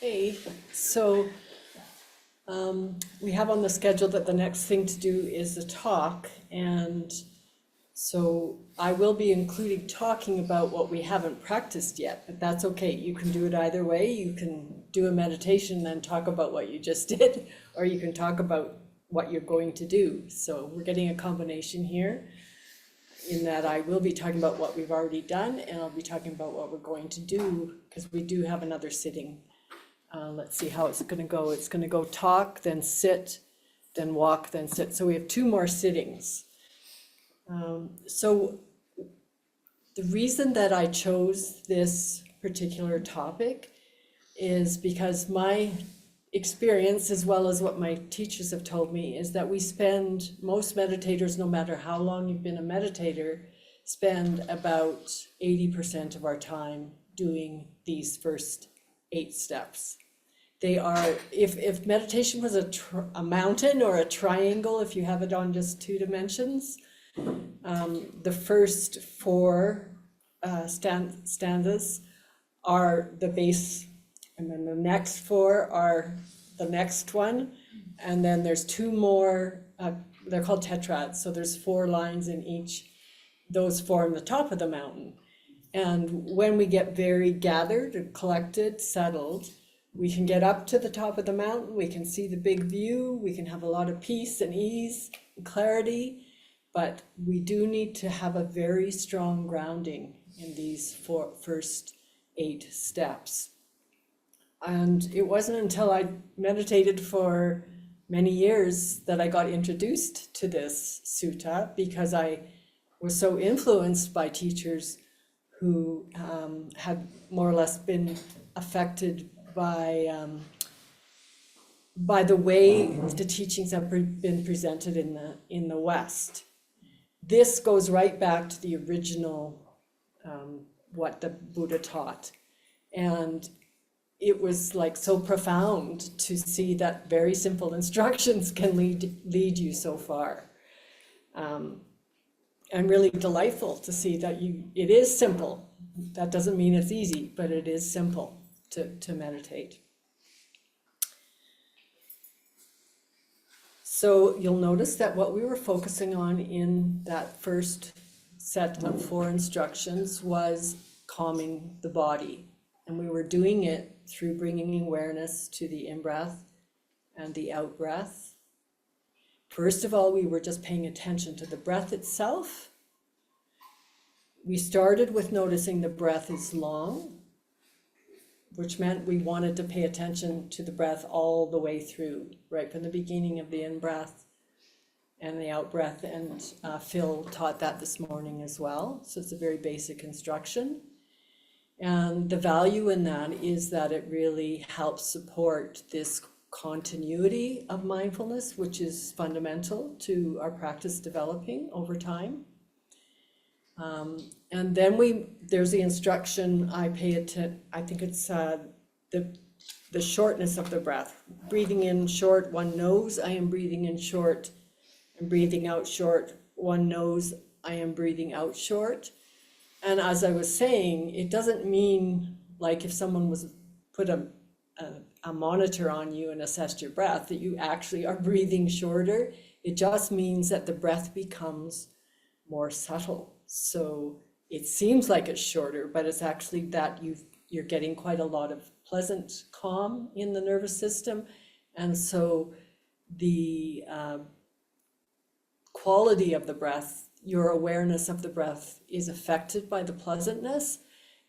Hey, so we have on the schedule that the next thing to do is a talk, and so I will be including talking about what we haven't practiced yet, but that's okay. You can do it either way. You can do a meditation and then talk about what you just did, or you can talk about what you're going to do. So we're getting a combination here in that I will be talking about what we've already done, and I'll be talking about what we're going to do, because we do have another sitting. Let's see how it's going to go. It's going to go talk, then sit, then walk, then sit. So we have two more sittings. So the reason that I chose this particular topic is because my experience, as well as what my teachers have told me, is that most meditators, no matter how long you've been a meditator, spend about 80% of our time doing these first 8 steps. They are, if meditation was a mountain or a triangle, if you have it on just 2 dimensions, the first 4 stanzas are the base, and then the next 4 are the next one, and then there's 2 more, they're called tetrads, so there's 4 lines in each. Those form the top of the mountain. And when we get very gathered, collected, settled, we can get up to the top of the mountain, we can see the big view, we can have a lot of peace and ease and clarity, but we do need to have a very strong grounding in these first 8 steps. And it wasn't until I meditated for many years that I got introduced to this sutta, because I was so influenced by teachers who had more or less been affected by the way the teachings have been presented in the West. This goes right back to the original, what the Buddha taught. And it was like so profound to see that very simple instructions can lead you so far. And really delightful to see that it is simple. That doesn't mean it's easy, but it is simple to meditate. So you'll notice that what we were focusing on in that first set of 4 instructions was calming the body. And we were doing it through bringing awareness to the in-breath and the out-breath. First of all, we were just paying attention to the breath itself. We started with noticing the breath is long, which meant we wanted to pay attention to the breath all the way through, right from the beginning of the in-breath and the out-breath. And Phil taught that this morning as well. So it's a very basic instruction. And the value in that is that it really helps support this continuity of mindfulness, which is fundamental to our practice developing over time. And then there's the instruction I think it's the shortness of the breath. Breathing in short, one knows I am breathing in short, and breathing out short, one knows I am breathing out short. And as I was saying, it doesn't mean like if someone was put a monitor on you and assessed your breath that you actually are breathing shorter. It just means that the breath becomes more subtle. So it seems like it's shorter, but it's actually that you're getting quite a lot of pleasant calm in the nervous system. And so the quality of the breath, your awareness of the breath, is affected by the pleasantness,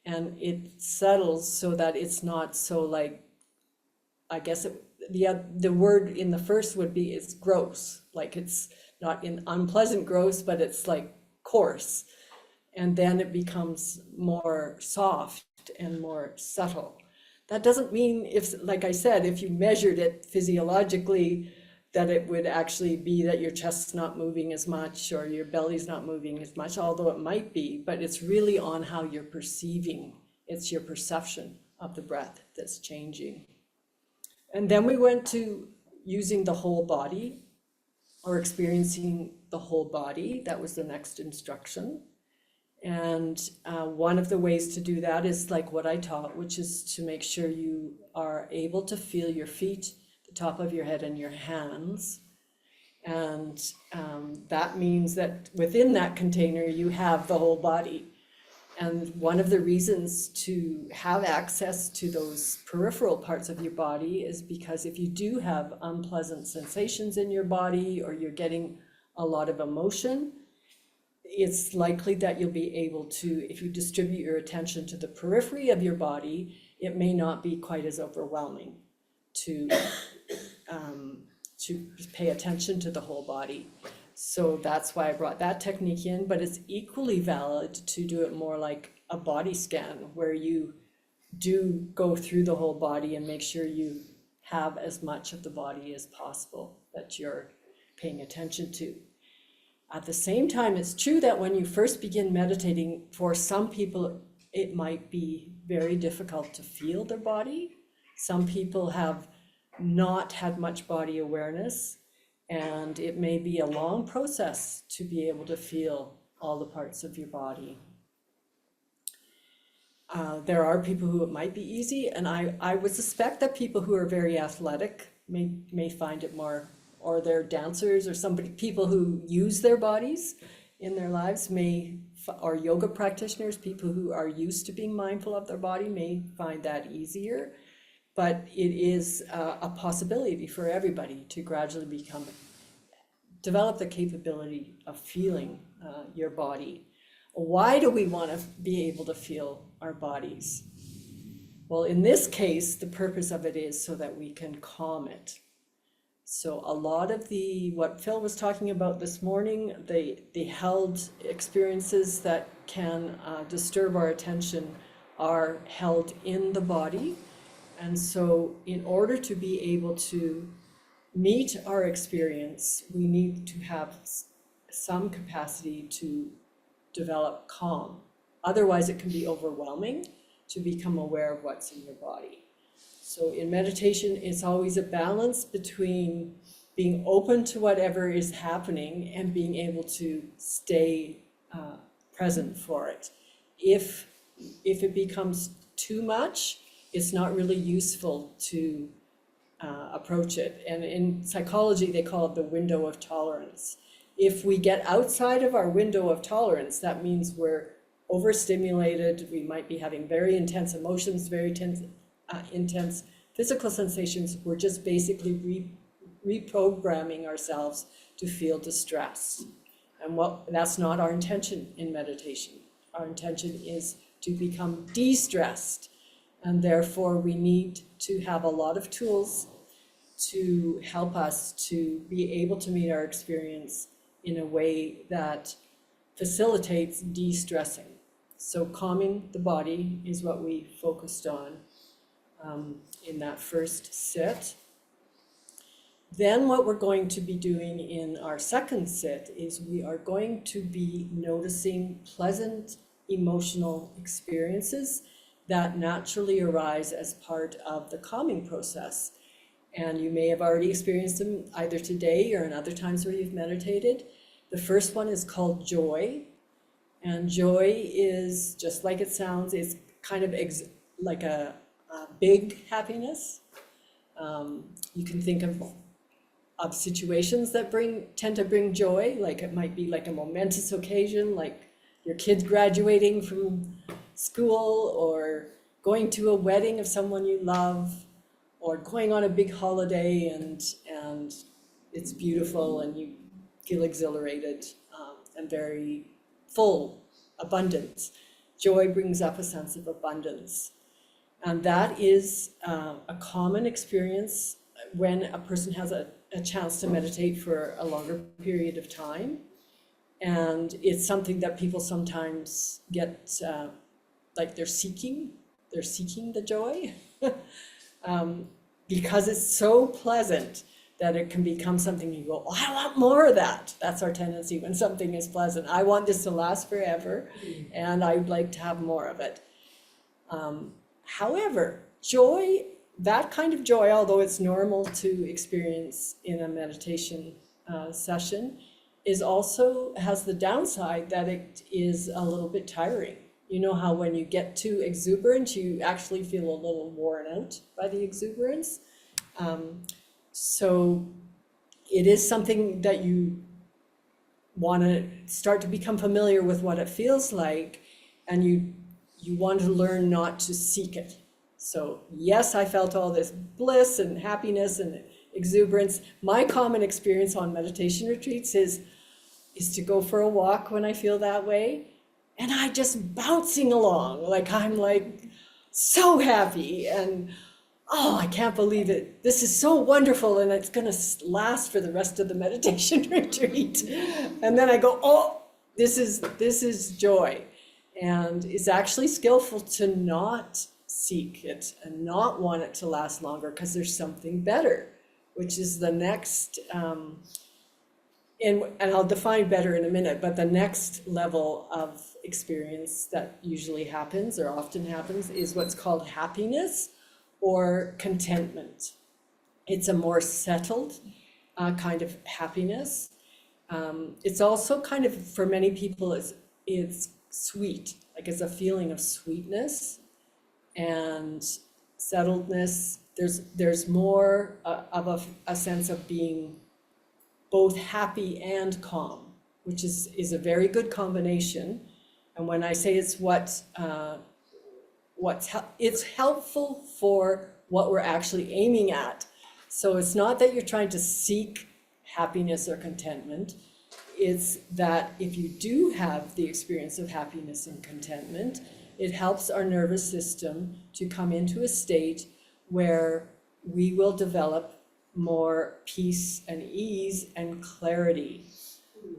and it settles so that it's not so like, I guess the word in the first would be it's gross, like it's not in unpleasant gross, but it's like coarse. And then it becomes more soft and more subtle. That doesn't mean, if, like I said, if you measured it physiologically, that it would actually be that your chest's not moving as much or your belly's not moving as much, although it might be, but it's really on how you're perceiving. It's your perception of the breath that's changing. And then we went to using the whole body, or experiencing the whole body. That was the next instruction. And one of the ways to do that is like what I taught, which is to make sure you are able to feel your feet, the top of your head, and your hands. And that means that within that container, you have the whole body. And one of the reasons to have access to those peripheral parts of your body is because if you do have unpleasant sensations in your body, or you're getting a lot of emotion, it's likely that you'll be able to, if you distribute your attention to the periphery of your body, it may not be quite as overwhelming to pay attention to the whole body. So that's why I brought that technique in, but it's equally valid to do it more like a body scan, where you do go through the whole body and make sure you have as much of the body as possible that you're paying attention to. At the same time, it's true that when you first begin meditating, for some people, it might be very difficult to feel their body. Some people have not had much body awareness, and it may be a long process to be able to feel all the parts of your body. There are people who it might be easy, and I would suspect that people who are very athletic may find it more, or they're dancers, or people who use their bodies in their lives or yoga practitioners, people who are used to being mindful of their body may find that easier. But it is a possibility for everybody to gradually develop the capability of feeling your body. Why do we want to be able to feel our bodies? Well, in this case, the purpose of it is so that we can calm it. So a lot of what Phil was talking about this morning, the held experiences that can disturb our attention are held in the body. And so in order to be able to meet our experience, we need to have some capacity to develop calm. Otherwise, it can be overwhelming to become aware of what's in your body. So in meditation, it's always a balance between being open to whatever is happening and being able to stay present for it. If it becomes too much, it's not really useful to approach it. And in psychology, they call it the window of tolerance. If we get outside of our window of tolerance, that means we're overstimulated. We might be having very intense emotions, very intense physical sensations. We're just basically reprogramming ourselves to feel distressed. And that's not our intention in meditation. Our intention is to become de-stressed. And therefore, we need to have a lot of tools to help us to be able to meet our experience in a way that facilitates de-stressing. So calming the body is what we focused on in that first sit. Then what we're going to be doing in our second sit is we are going to be noticing pleasant emotional experiences that naturally arise as part of the calming process. And you may have already experienced them either today or in other times where you've meditated. The first one is called joy. And joy is, just like it sounds, it's kind of like a big happiness. You can think of situations that tend to bring joy, like it might be like a momentous occasion, like your kids graduating from school, or going to a wedding of someone you love, or going on a big holiday and it's beautiful and you feel exhilarated and very full, abundance. Joy brings up a sense of abundance. And that is a common experience when a person has a chance to meditate for a longer period of time. And it's something that people sometimes get like they're seeking the joy because it's so pleasant that it can become something you go, oh, I want more of that. That's our tendency when something is pleasant. I want this to last forever, and I'd like to have more of it. However, joy, that kind of joy, although it's normal to experience in a meditation session, is also has the downside that it is a little bit tiring. You know how when you get too exuberant, you actually feel a little worn out by the exuberance. So it is something that you want to start to become familiar with what it feels like, and you want to learn not to seek it. So yes, I felt all this bliss and happiness and exuberance. My common experience on meditation retreats is to go for a walk when I feel that way, and I just bouncing along, like I'm like so happy, and oh, I can't believe it. This is so wonderful, and it's going to last for the rest of the meditation retreat. And then I go, oh, this is joy. And it's actually skillful to not seek it and not want it to last longer, because there's something better, which is the next, and I'll define better in a minute, but the next level of experience that usually happens or often happens is what's called happiness or contentment. It's a more settled kind of happiness. It's also kind of, for many people, it's sweet, like it's a feeling of sweetness and settledness. There's more of a sense of being both happy and calm, which is a very good combination. And when I say it's it's helpful for what we're actually aiming at. So it's not that you're trying to seek happiness or contentment. It's that if you do have the experience of happiness and contentment, it helps our nervous system to come into a state where we will develop more peace and ease and clarity.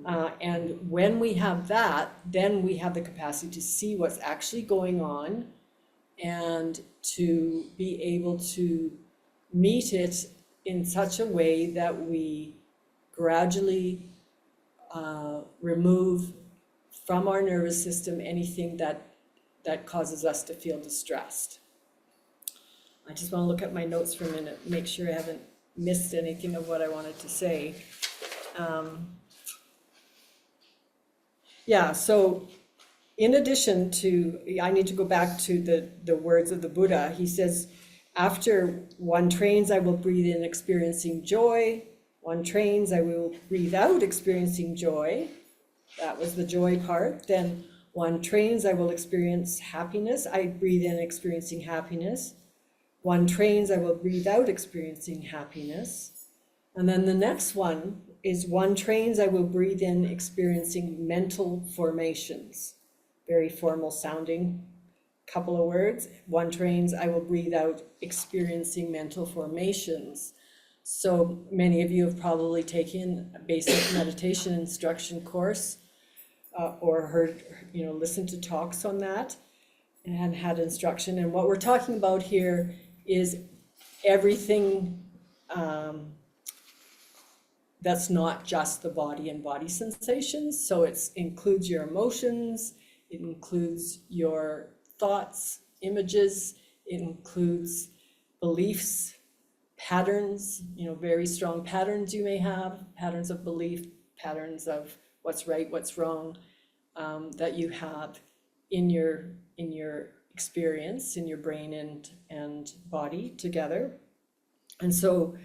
And when we have that, then we have the capacity to see what's actually going on and to be able to meet it in such a way that we gradually remove from our nervous system anything that causes us to feel distressed. I just want to look at my notes for a minute, make sure I haven't missed anything of what I wanted to say. So in addition to, I need to go back to the words of the Buddha. He says, after one trains, I will breathe in experiencing joy. One trains, I will breathe out experiencing joy. That was the joy part. Then one trains, I will experience happiness. I breathe in experiencing happiness. One trains, I will breathe out experiencing happiness. And then the next one is one trains, I will breathe in experiencing mental formations. Very formal sounding couple of words. One trains, I will breathe out experiencing mental formations. So many of you have probably taken a basic meditation instruction course or heard, listened to talks on that and had instruction. And what we're talking about here is everything that's not just the body and body sensations. So it includes your emotions, it includes your thoughts, images, it includes beliefs, patterns, very strong patterns you may have, patterns of belief, patterns of what's right, what's wrong, that you have in your experience, in your brain and body together. And so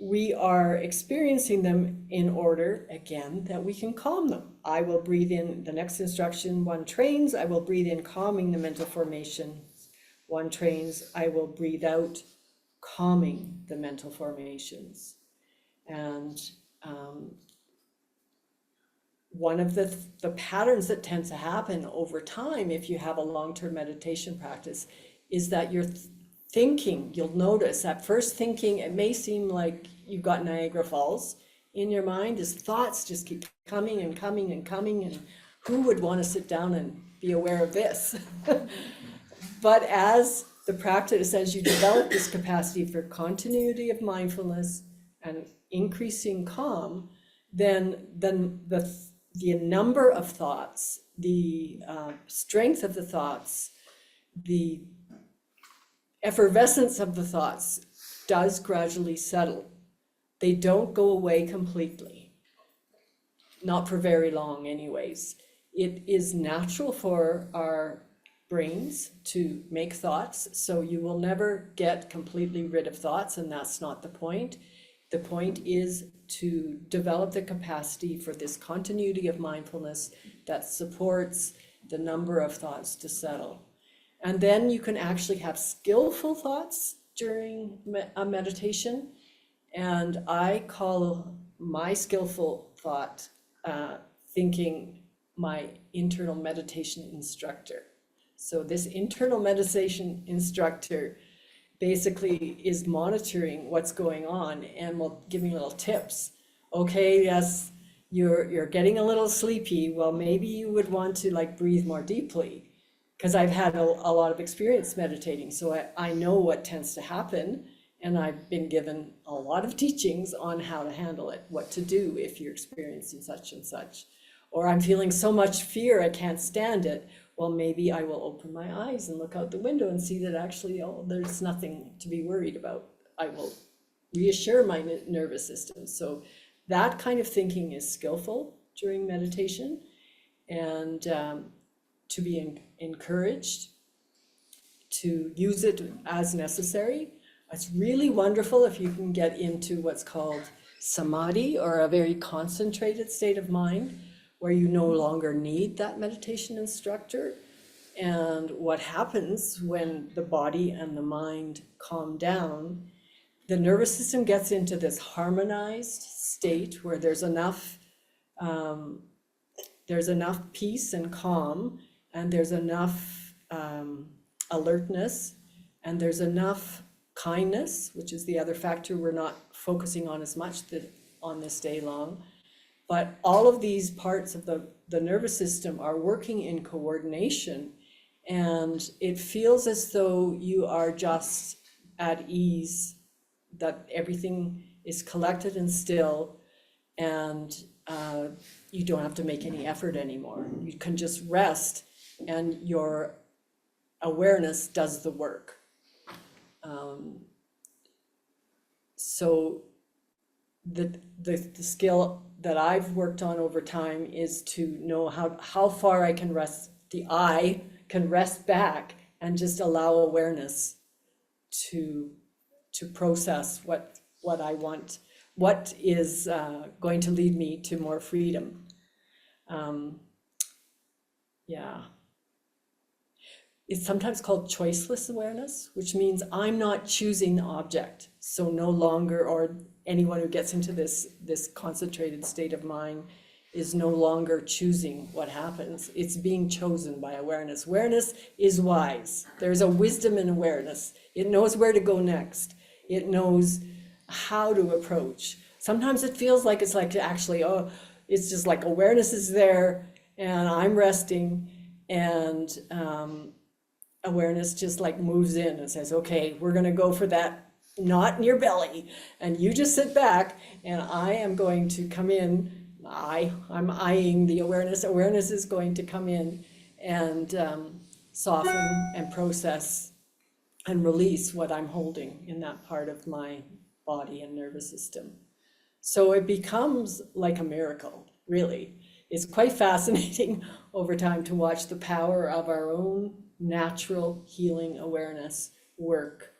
we are experiencing them in order, again, that we can calm them. I will breathe in, the next instruction, one trains, I will breathe in calming the mental formation. One trains, I will breathe out calming the mental formations. And one of the patterns that tends to happen over time, if you have a long-term meditation practice, is that you're thinking, you'll notice at first thinking, it may seem like you've got Niagara Falls in your mind, as thoughts just keep coming and coming and coming, and who would want to sit down and be aware of this? But as the practice, as you develop this capacity for continuity of mindfulness and increasing calm, then the number of thoughts, the strength of the thoughts, the effervescence of the thoughts does gradually settle. They don't go away completely. not for very long anyways. It is natural for our brains to make thoughts, so you will never get completely rid of thoughts, and that's not the point. The point is to develop the capacity for this continuity of mindfulness that supports the number of thoughts to settle. And then you can actually have skillful thoughts during a meditation. And I call my skillful thought thinking my internal meditation instructor. So this internal meditation instructor basically is monitoring what's going on and will give me little tips. Okay, yes, you're getting a little sleepy. Well, maybe you would want to like breathe more deeply, because I've had a lot of experience meditating, so I know what tends to happen, and I've been given a lot of teachings on how to handle it, what to do if you're experiencing such and such. Or I'm feeling so much fear, I can't stand it. Well, maybe I will open my eyes and look out the window and see that actually, oh, there's nothing to be worried about. I will reassure my nervous system. So that kind of thinking is skillful during meditation, and to be encouraged to use it as necessary. It's really wonderful if you can get into what's called samadhi, or a very concentrated state of mind, where you no longer need that meditation instructor. And what happens when the body and the mind calm down, the nervous system gets into this harmonized state where there's enough peace and calm, and there's enough alertness, and there's enough kindness, which is the other factor we're not focusing on as much on this day long. But all of these parts of the nervous system are working in coordination, and it feels as though you are just at ease, that everything is collected and still, and you don't have to make any effort anymore. You can just rest, and your awareness does the work. So the skill that I've worked on over time is to know how far I can rest, the eye can rest back and just allow awareness to process what I want, what is going to lead me to more freedom. Yeah. It's sometimes called choiceless awareness, which means I'm not choosing the object. So no longer, or anyone who gets into this concentrated state of mind is no longer choosing what happens. It's being chosen by awareness. Awareness is wise. There's a wisdom in awareness. It knows where to go next. It knows how to approach. Sometimes it feels like it's like actually, oh, it's just like awareness is there and I'm resting, and awareness just like moves in and says, okay, we're going to go for that knot in your belly, and you just sit back, and I am going to come in. I'm eyeing the awareness. Awareness is going to come in and soften and process and release what I'm holding in that part of my body and nervous system. So it becomes like a miracle, really. It's quite fascinating over time to watch the power of our own natural healing awareness work.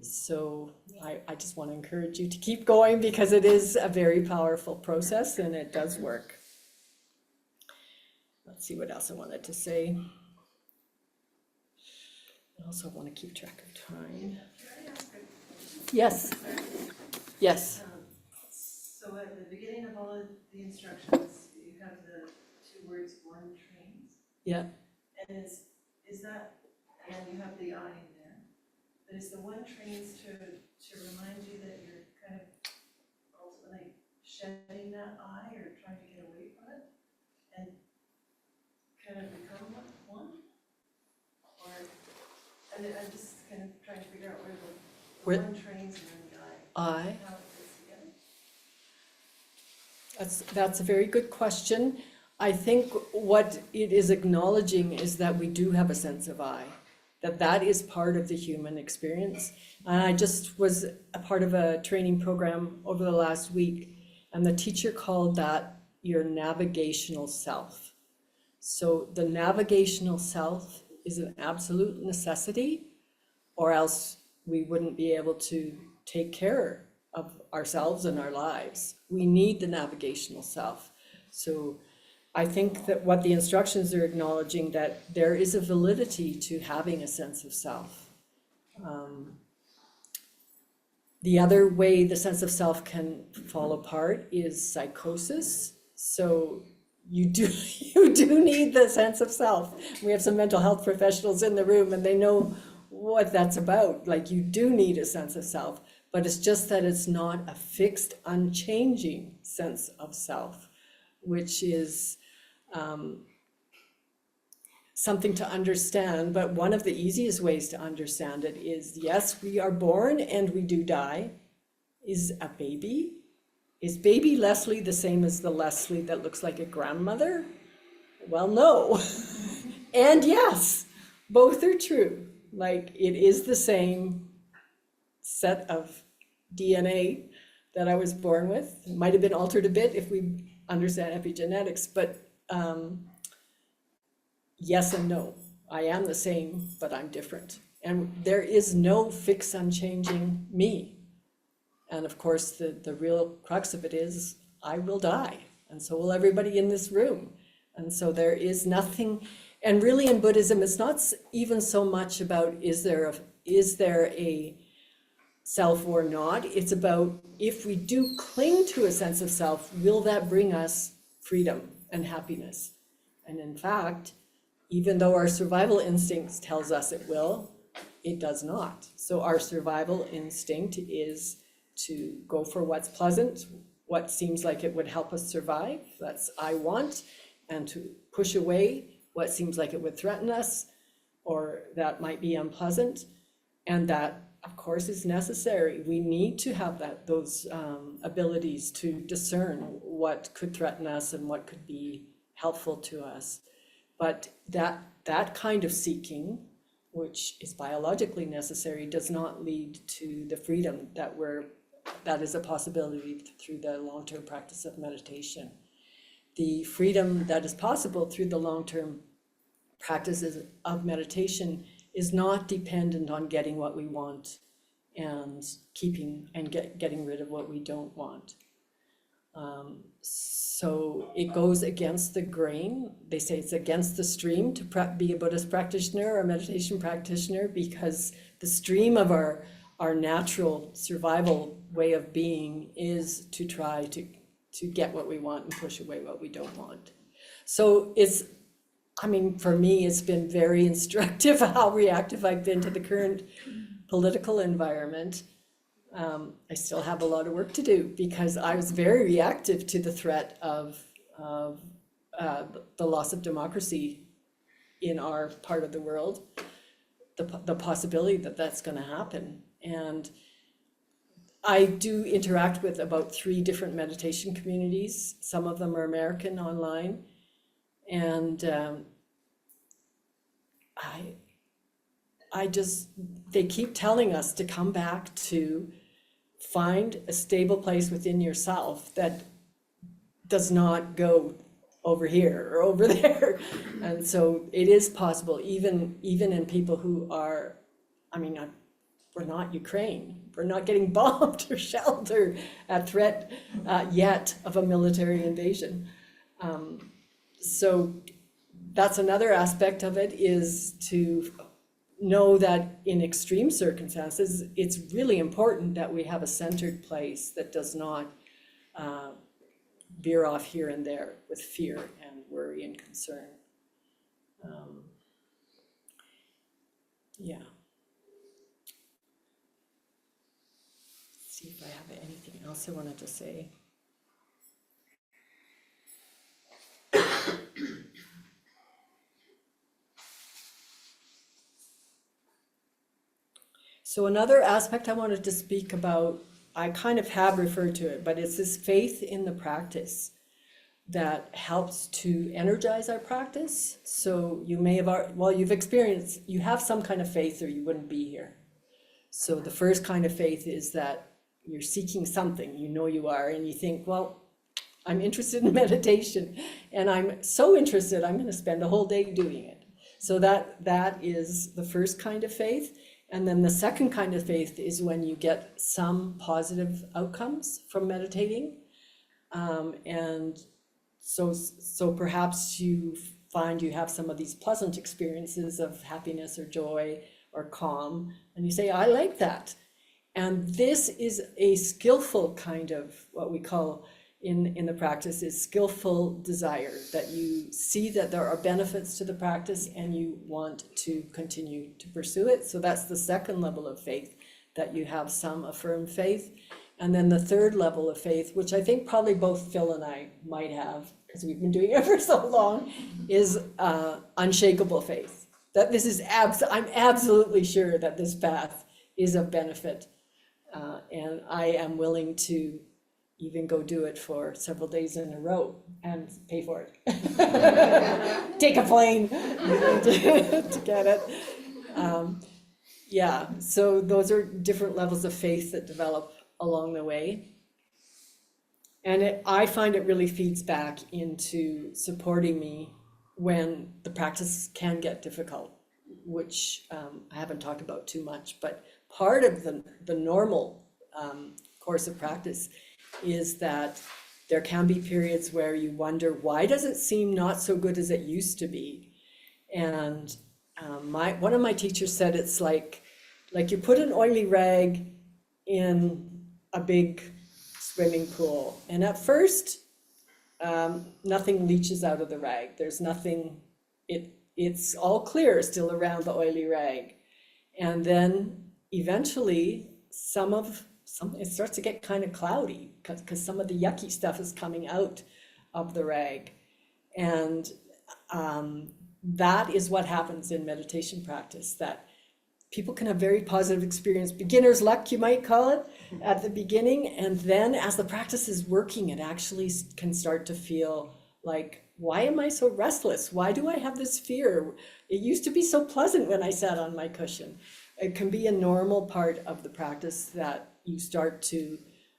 So I just want to encourage you to keep going, because it is a very powerful process and it does work. Let's see what else I wanted to say. I also want to keep track of time. Yes. Yes. So at the beginning of all of the instructions, you have the two words, one trains. Yeah. And is that, and you have the I in there, but is the one trains to remind you that you're kind of ultimately shedding that I, or trying to get away from it and kind of become one? Or, and I'm just kind of trying to figure out where the one trains and then the I. How it fits together. That's a very good question. I think what it is acknowledging is that we do have a sense of I, that is part of the human experience. And I just was a part of a training program over the last week, And the teacher called that your navigational self. So the navigational self is an absolute necessity, or else we wouldn't be able to take care of ourselves and our lives. We need the navigational self. So I think that what the instructions are acknowledging, that there is a validity to having a sense of self. The other way the sense of self can fall apart is psychosis. So you do need the sense of self. We have some mental health professionals in the room and they know what that's about. Like, you do need a sense of self, but it's just that it's not a fixed, unchanging sense of self, which is something to understand. But one of the easiest ways to understand it is, yes, we are born and we do die. Is a baby? Is baby Leslie the same as the Leslie that looks like a grandmother? Well, no. And yes, both are true. Like, it is the same set of DNA that I was born with. It might have been altered a bit if we understand epigenetics, but yes and no. I am the same, but I'm different. And there is no fixed, unchanging me. And of course, the real crux of it is, I will die, and so will everybody in this room. And so there is nothing, and really in Buddhism, it's not even so much about is there a self or not. It's about, if we do cling to a sense of self, will that bring us freedom and happiness? And in fact, even though our survival instincts tells us it will, it does not. So our survival instinct is to go for what's pleasant, what seems like it would help us survive, that's I want, and to push away what seems like it would threaten us or that might be unpleasant. And that, of course, is necessary. We need to have those abilities to discern what could threaten us and what could be helpful to us. But that kind of seeking, which is biologically necessary, does not lead to the freedom that is a possibility through the long-term practice of meditation. The freedom that is possible through the long-term practices of meditation is not dependent on getting what we want and getting rid of what we don't want. So it goes against the grain. They say it's against the stream to be a Buddhist practitioner or a meditation practitioner, because the stream of our natural survival way of being is to try to get what we want and push away what we don't want. So for me, it's been very instructive how reactive I've been to the current political environment. I still have a lot of work to do, because I was very reactive to the threat of the loss of democracy in our part of the world, the possibility that that's going to happen. And I do interact with about 3 different meditation communities. Some of them are American online. And they keep telling us to come back to find a stable place within yourself that does not go over here or over there. And so it is possible, even in people who are, we're not Ukraine, we're not getting bombed or shelled or a threat yet of a military invasion. So that's another aspect of it, is to know that in extreme circumstances, it's really important that we have a centered place that does not veer off here and there with fear and worry and concern. Yeah. Let's see if I have anything else I wanted to say. So another aspect I wanted to speak about, I kind of have referred to it, but it's this faith in the practice that helps to energize our practice. So you may have, you have some kind of faith or you wouldn't be here. So the first kind of faith is that you're seeking something, you know you are, and you think, well, I'm interested in meditation, and I'm so interested, I'm going to spend a whole day doing it. So that is the first kind of faith. And then the second kind of faith is when you get some positive outcomes from meditating. And so perhaps you find you have some of these pleasant experiences of happiness or joy or calm, and you say, I like that. And this is a skillful kind of what we call in the practice is skillful desire, that you see that there are benefits to the practice and you want to continue to pursue it. So that's the second level of faith, that you have some affirmed faith. And then the third level of faith, which I think probably both Phil and I might have, because we've been doing it for so long, is unshakable faith. That this is I'm absolutely sure that this path is of benefit, and I am willing to even go do it for several days in a row and pay for it. Take a plane to get it. Yeah, so those are different levels of faith that develop along the way. And I find it really feeds back into supporting me when the practice can get difficult, which I haven't talked about too much, but part of the normal course of practice is that there can be periods where you wonder, why does it seem not so good as it used to be? And one of my teachers said it's like you put an oily rag in a big swimming pool, and at first nothing leaches out of the rag. There's nothing, it's all clear still around the oily rag. And then eventually it starts to get kind of cloudy because some of the yucky stuff is coming out of the rag. And that is what happens in meditation practice, that people can have very positive experience, beginner's luck, you might call it, at the beginning. And then as the practice is working, it actually can start to feel like, why am I so restless? Why do I have this fear? It used to be so pleasant when I sat on my cushion. It can be a normal part of the practice that you start to,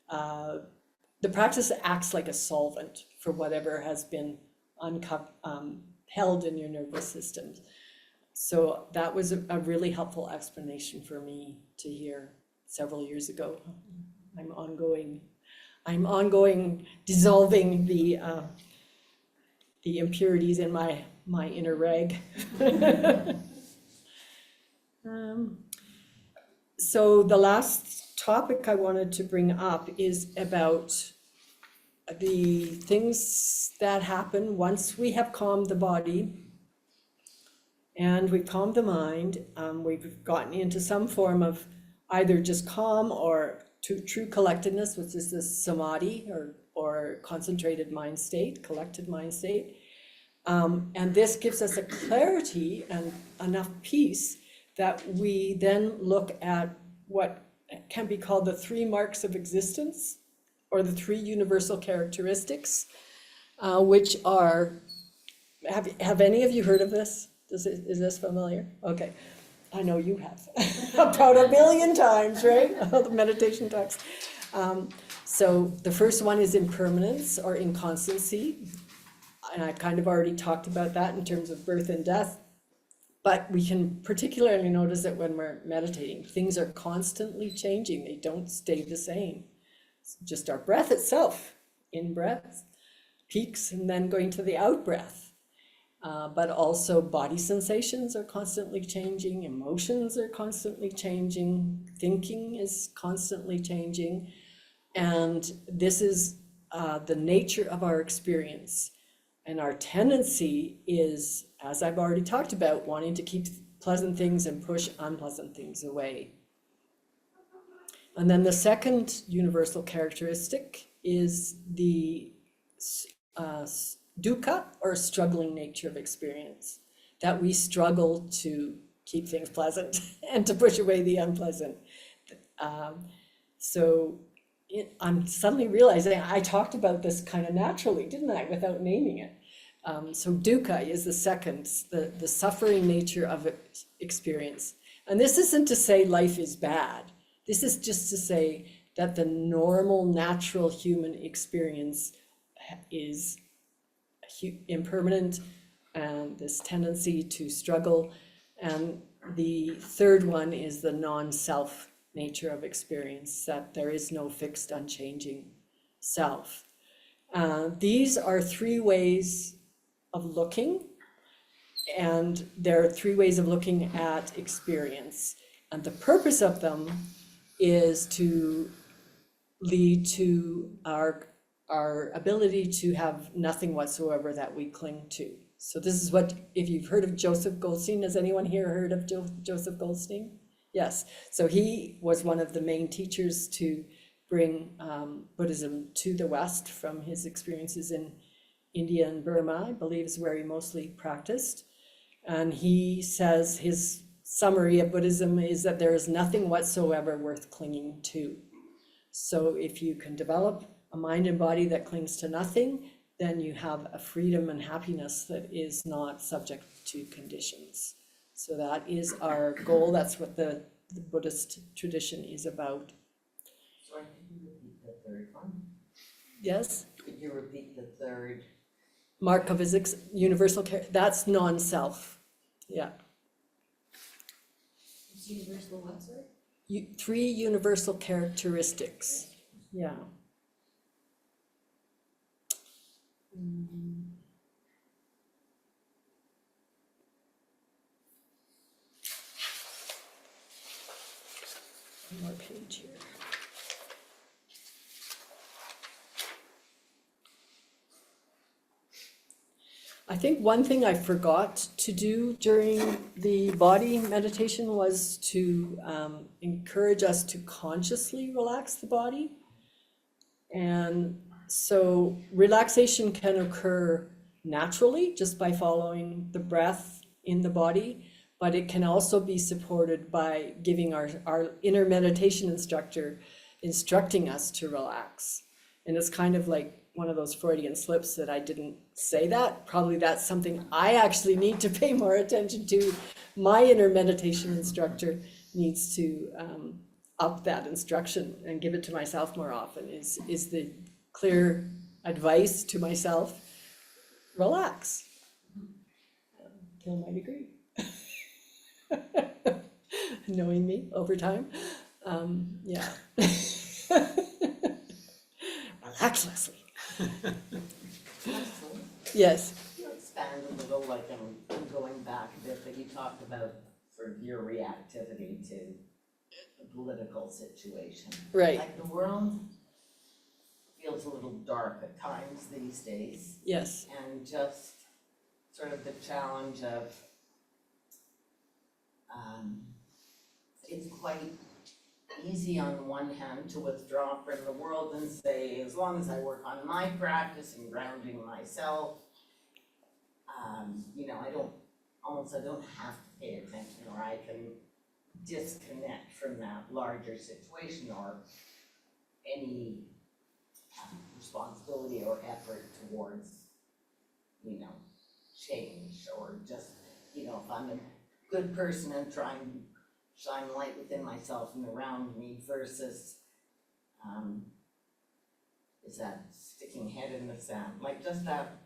the practice acts like a solvent for whatever has been held in your nervous system. So that was a really helpful explanation for me to hear several years ago. I'm ongoing dissolving the impurities in my inner rag. So the last topic I wanted to bring up is about the things that happen once we have calmed the body and we've calmed the mind. We've gotten into some form of either just calm or true collectedness, which is this samadhi or concentrated mind state, collected mind state. And this gives us a clarity and enough peace that we then look at what can be called the 3 marks of existence, or the 3 universal characteristics, which are, have any of you heard of this? Is this familiar? Okay, I know you have. About 1 million times, right? All the meditation talks. So the first one is impermanence or inconstancy. And I kind of already talked about that in terms of birth and death. But we can particularly notice it when we're meditating. Things are constantly changing. They don't stay the same. It's just our breath itself, in-breath, peaks, and then going to the out-breath. But also body sensations are constantly changing. Emotions are constantly changing. Thinking is constantly changing. And this is the nature of our experience. And our tendency is, as I've already talked about, wanting to keep pleasant things and push unpleasant things away. And then the second universal characteristic is the dukkha, or struggling nature of experience, that we struggle to keep things pleasant and to push away the unpleasant. I'm suddenly realizing I talked about this kind of naturally, didn't I, without naming it. So dukkha is the second, the suffering nature of experience. And this isn't to say life is bad. This is just to say that the normal, natural human experience is impermanent, and this tendency to struggle. And the third one is the non-self nature of experience, that there is no fixed, unchanging self. These are three ways of looking, and there are three ways of looking at experience. And the purpose of them is to lead to our ability to have nothing whatsoever that we cling to. So this is what, if you've heard of Joseph Goldstein, has anyone here heard of Joseph Goldstein? Yes, so he was one of the main teachers to bring Buddhism to the West from his experiences in India and Burma, I believe is where he mostly practiced. And he says his summary of Buddhism is that there is nothing whatsoever worth clinging to. So if you can develop a mind and body that clings to nothing, then you have a freedom and happiness that is not subject to conditions. So that is our goal. That's what the Buddhist tradition is about. Sorry, could you repeat the third one? Yes? Could you repeat the third? Mark of his universal care, that's non-self. Yeah. It's universal what, sorry? Three universal characteristics. Yeah. One more page here. I think one thing I forgot to do during the body meditation was to encourage us to consciously relax the body. And so relaxation can occur naturally just by following the breath in the body, but it can also be supported by giving our inner meditation instructor instructing us to relax. And it's kind of like one of those Freudian slips that I didn't say that. Probably that's something I actually need to pay more attention to. My inner meditation instructor needs to up that instruction and give it to myself more often, is the clear advice to myself: relax. Till my degree. Knowing me over time. Yeah. Relax, Leslie. Excellent. Yes. Can you expand a little, like I'm going back a bit, but you talked about sort of your reactivity to the political situation. Right. Like the world feels a little dark at times these days, Yes. and just sort of the challenge of it's quite easy on one hand to withdraw from the world and say, as long as I work on my practice and grounding myself, you know, I don't have to pay attention, or I can disconnect from that larger situation or any responsibility or effort towards, you know, change, or just, you know, if I'm a good person and trying to shine light within myself and around me versus, is that sticking head in the sand, like just that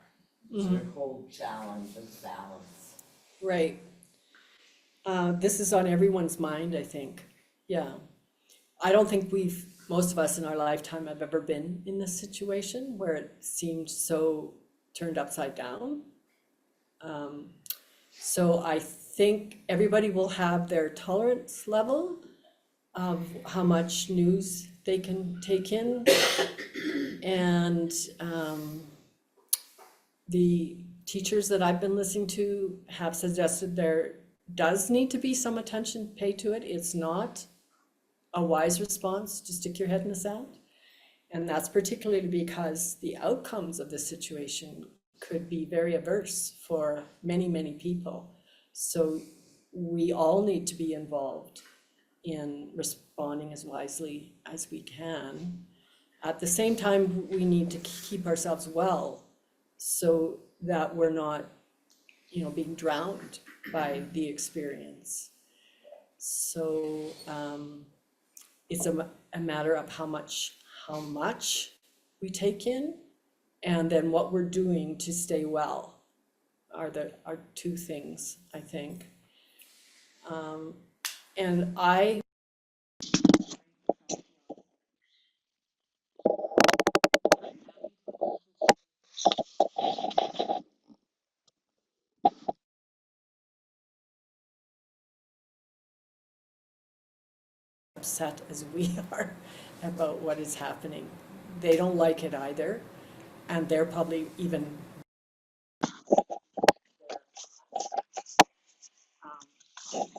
sort of whole challenge of balance. Right. This is on everyone's mind, I think. Yeah. I don't think most of us in our lifetime have ever been in this situation where it seemed so turned upside down. So I think everybody will have their tolerance level of how much news they can take in. And the teachers that I've been listening to have suggested there does need to be some attention paid to it. It's not a wise response to stick your head in the sand. And that's particularly because the outcomes of this situation could be very adverse for many, many people. So we all need to be involved in responding as wisely as we can. At the same time, we need to keep ourselves well so that we're not, you know, being drowned by the experience. So it's a matter of how much we take in, and then what we're doing to stay well are two things, I think. And I upset as we are about what is happening. They don't like it either, and they're probably even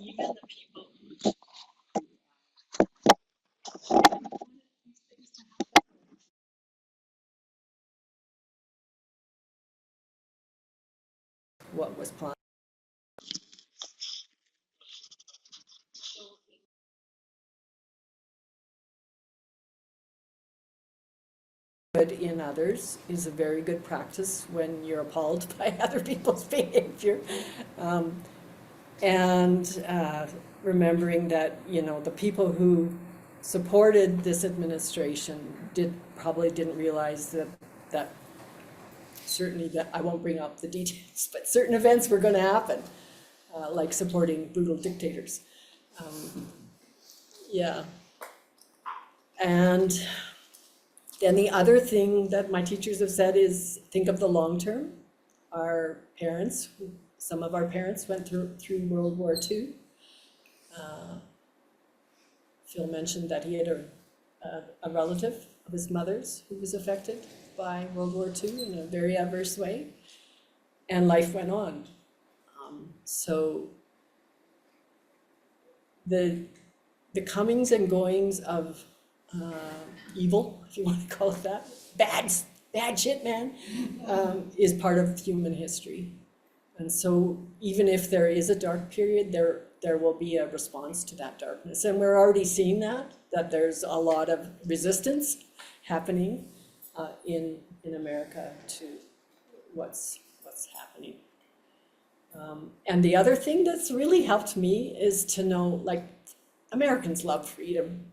even the people what was planned. Good in others is a very good practice when you're appalled by other people's behavior. And remembering that, you know, the people who supported this administration probably didn't realize that certainly, that I won't bring up the details, but certain events were going to happen, like supporting brutal dictators. Yeah. And then the other thing that my teachers have said is think of the long term. Our parents, some of our parents went through World War II. Phil mentioned that he had a relative of his mother's who was affected by World War II in a very adverse way, and life went on. So the comings and goings of evil, if you want to call it that, bad shit, man, is part of human history. And so even if there is a dark period, there will be a response to that darkness. And we're already seeing that there's a lot of resistance happening in America to what's happening. And the other thing that's really helped me is to know, like, Americans love freedom.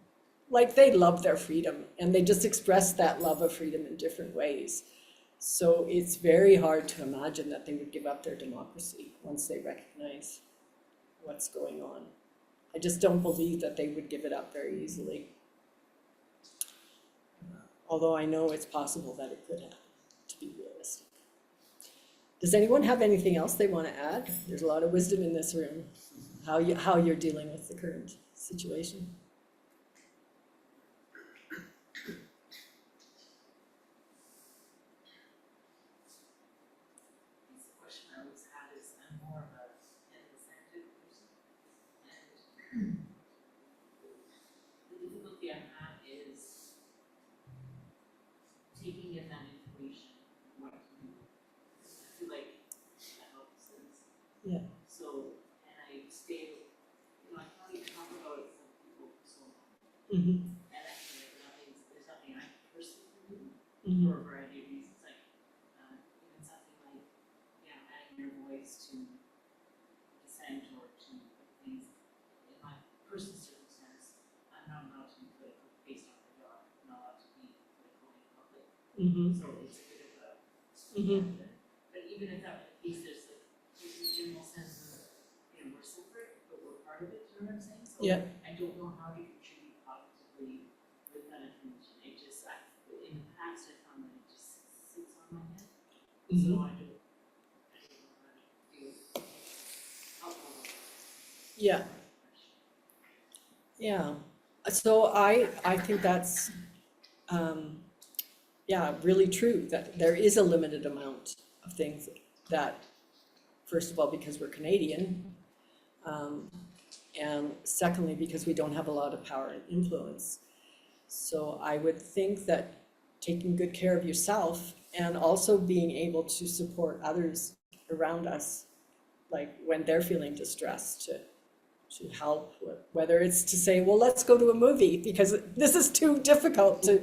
Like, they love their freedom, and they just express that love of freedom in different ways. So it's very hard to imagine that they would give up their democracy once they recognize what's going on. I just don't believe that they would give it up very easily. Although I know it's possible that it could happen, to be realistic. Does anyone have anything else they want to add? There's a lot of wisdom in this room, how you're dealing with the current situation. Taking in that information, what to do. I feel like that helps us. Yeah. So, and I stay, you know, I can't even talk about it with people for so long. Mm-hmm. And I feel like there's nothing I personally can do Mm-hmm. for a variety of reasons, like, even something like, you know, adding your voice to dissent or to things. In my personal circumstance, I'm not allowed to be political based on my job, I'm not allowed to be political in public. Mm-hmm. So it's a bit of a Mm-hmm. but even if that were the case, there's a general sense of, you know, we're separate, but we're part of it, you know what I'm saying? So Yeah. I don't know how to contribute positively with that information. It just, in the past, I found that it just sits on my head. Mm-hmm. So I don't know how to do it. Yeah. Yeah. So I think that's really true, that there is a limited amount of things that, first of all, because we're Canadian, and secondly, because we don't have a lot of power and influence. So I would think that taking good care of yourself and also being able to support others around us, like when they're feeling distressed, to help, whether it's to say, well, let's go to a movie because this is too difficult to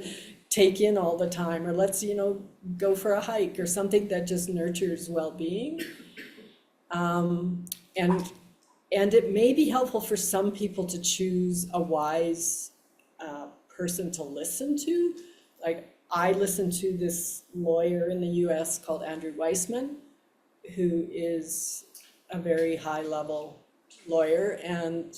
take in all the time, or let's, you know, go for a hike or something that just nurtures well-being. And it may be helpful for some people to choose a wise person to listen to. Like, I listen to this lawyer in the US called Andrew Weissman, who is a very high-level lawyer, and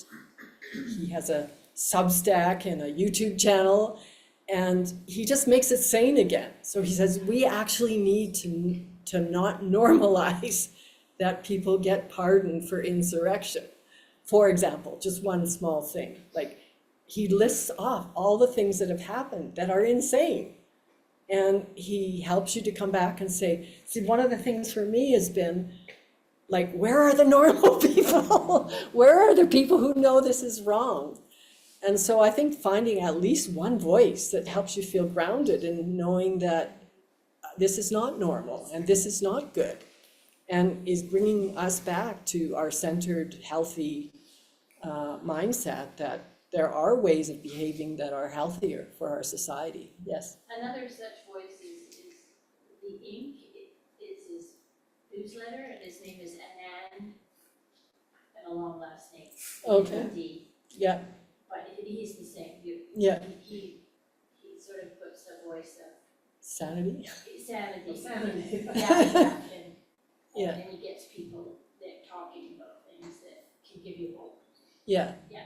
he has a Substack and a YouTube channel, and he just makes it sane again. So he says, we actually need to not normalize that people get pardoned for insurrection. For example, just one small thing, like he lists off all the things that have happened that are insane. And he helps you to come back and say, see, one of the things for me has been, like, where are the normal people? Where are the people who know this is wrong? And so I think finding at least one voice that helps you feel grounded in knowing that this is not normal and this is not good, and is bringing us back to our centered, healthy mindset that there are ways of behaving that are healthier for our society. Yes? Another such voice is the Ink, is his newsletter, and his name is Anand, and a long last name. Okay. D, Yeah, but he's the same. yeah. He sort of puts the voice of Sanity? sanity. Sanity. Yeah, Yeah. and he gets people there talking about things that can give you hope. Yeah. Yeah.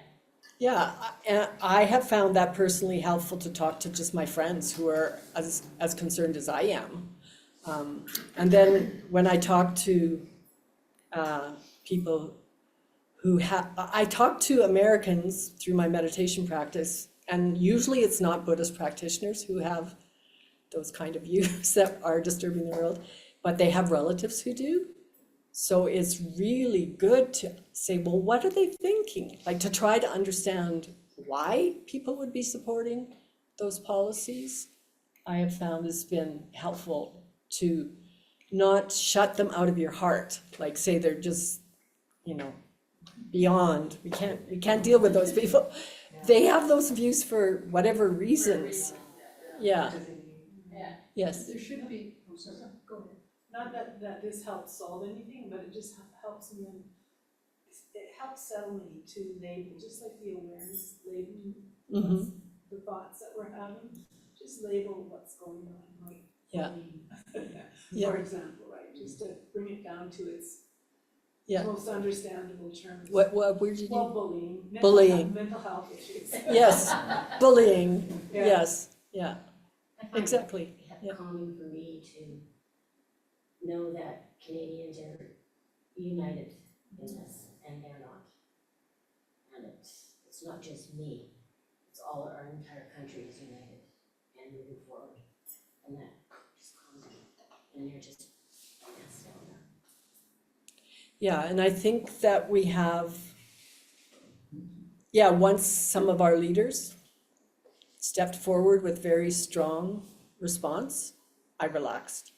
Yeah, and I have found that personally helpful to talk to just my friends who are as concerned as I am. And then when I talk to people who I talk to Americans through my meditation practice, and usually it's not Buddhist practitioners who have those kind of views that are disturbing the world, but they have relatives who do. So it's really good to say, well, what are they thinking? Like, to try to understand why people would be supporting those policies, I have found has been helpful to not shut them out of your heart. Like, say they're just, beyond, we can't deal with those people. They have those views for whatever reasons. Yeah, Yeah. yes, There should be, go ahead. Not that this helps solve anything, but it just helps them, it helps settle me to label, just like the awareness labeling what's the thoughts that we're having, just label what's going on, like Yeah. bullying, Yeah. for example, right? Just to bring it down to its Yeah. most understandable terms. What where did Well, you? bullying. Bullying. Mental health issues. Yes, bullying, Yeah. yes, yeah, I find exactly. it Yeah. calming for me to know that Canadians are united in this, and they're not. And it's not just me, it's all our entire country is united and moving forward. And that just calms me, and they're just, yes, down there. Yeah, and I think that we have, once some of our leaders stepped forward with very strong response, I relaxed.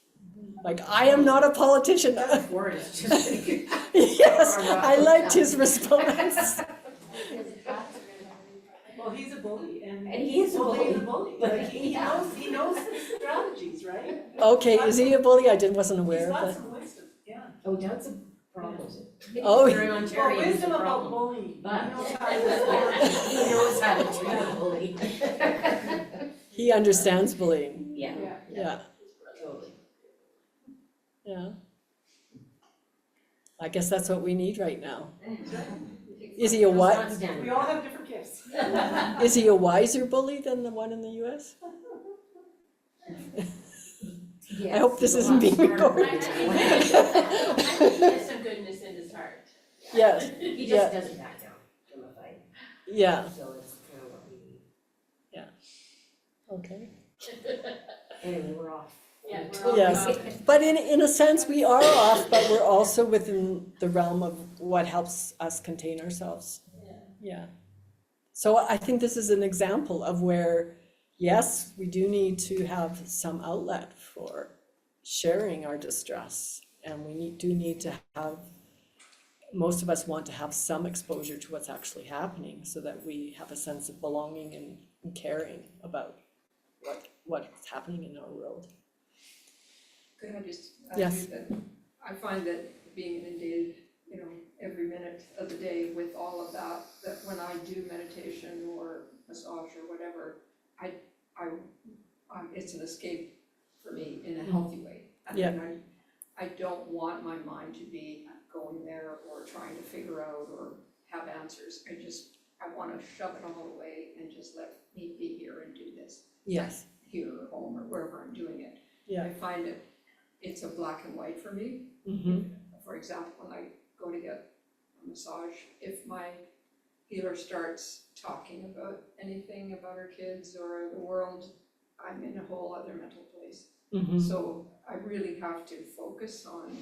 Like, I am not a politician. Yes, I liked his response. Well, he's a bully, and he is a bullying bully. the bully, like, he knows the strategies, right? Okay, is he a bully? I wasn't He's aware of got that. some wisdom, yeah. Oh, that's a problem. Oh, Here in Well, Ontario, it's wisdom a about problem. bullying, he But- knows how to respond. He knows how to treat a bully. He understands bullying. Yeah, Yeah. Yeah, totally. yeah. I guess that's what we need right now. Is he a That's what? not standard. We all have different gifts. Is he a wiser bully than the one in the US? I hope this isn't being recorded. I think he has some goodness in his heart. Yes, He Yeah. just doesn't back down from a fight, yeah, so it's kind of what we need. okay. Anyway, we're off. Yeah, we're all Yes, wrong. but in a sense, we are off, but we're also within the realm of what helps us contain ourselves. Yeah. Yeah. So I think this is an example of where, yes, we do need to have some outlet for sharing our distress. And we do need to have, most of us want to have some exposure to what's actually happening so that we have a sense of belonging and caring about what's happening in our world. Could I just Yes. add to that? I find that being inundated, every minute of the day with all of that when I do meditation or massage or whatever, I it's an escape for me in a healthy way. I Yeah. mean, I don't want my mind to be going there or trying to figure out or have answers. I wanna shove it all away and just let me be here and do this. Yes, Here or home or wherever I'm doing it. Yeah. I find it's a black and white for me. For example, when I go to get a massage, if my healer starts talking about anything about her kids or the world, I'm in a whole other mental place. So I really have to focus on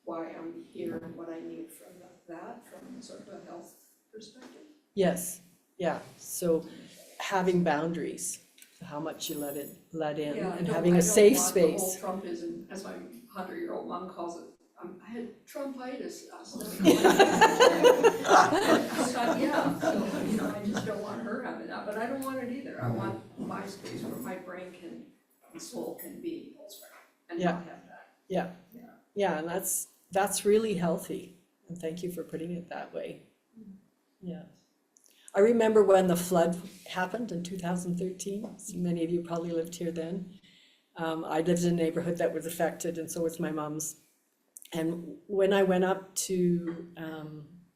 why I'm here and what I need from that, from sort of a health perspective. yes, yeah, so having boundaries, how much you let in, Yeah, and no, having I a don't safe want the whole space. Trumpism, as my 100-year-old mom calls it, I had Trumpitis last night. I thought, yeah, so, I just don't want her having that, but I don't want it either. I want my space where my brain and soul can be elsewhere and Yeah. not have that. Yeah, and that's really healthy, and thank you for putting it that way. Yeah. I remember when the flood happened in 2013, so many of you probably lived here then. I lived in a neighborhood that was affected, and so was my mom's. And when I went up to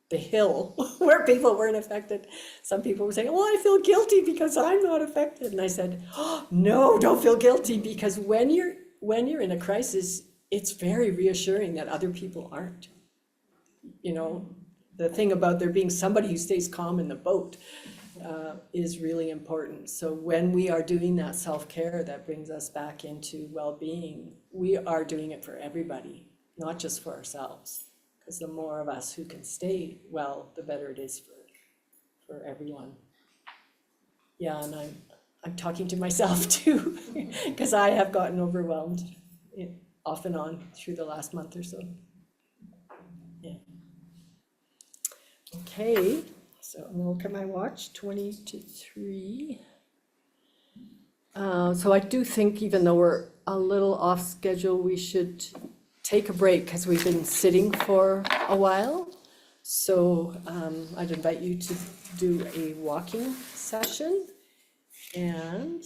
the hill where people weren't affected, some people were saying, "Oh, I feel guilty because I'm not affected." And I said, "Oh, no, don't feel guilty, because when you're in a crisis, it's very reassuring that other people aren't. The thing about there being somebody who stays calm in the boat is really important. So when we are doing that self-care that brings us back into well-being, we are doing it for everybody, not just for ourselves. Because the more of us who can stay well, the better it is for everyone. Yeah, and I'm talking to myself too, because I have gotten overwhelmed off and on through the last month or so. Yeah. Okay, so I'm gonna look at my watch, 20 to 3. So I do think, even though we're a little off schedule, we should take a break because we've been sitting for a while. So I'd invite you to do a walking session, and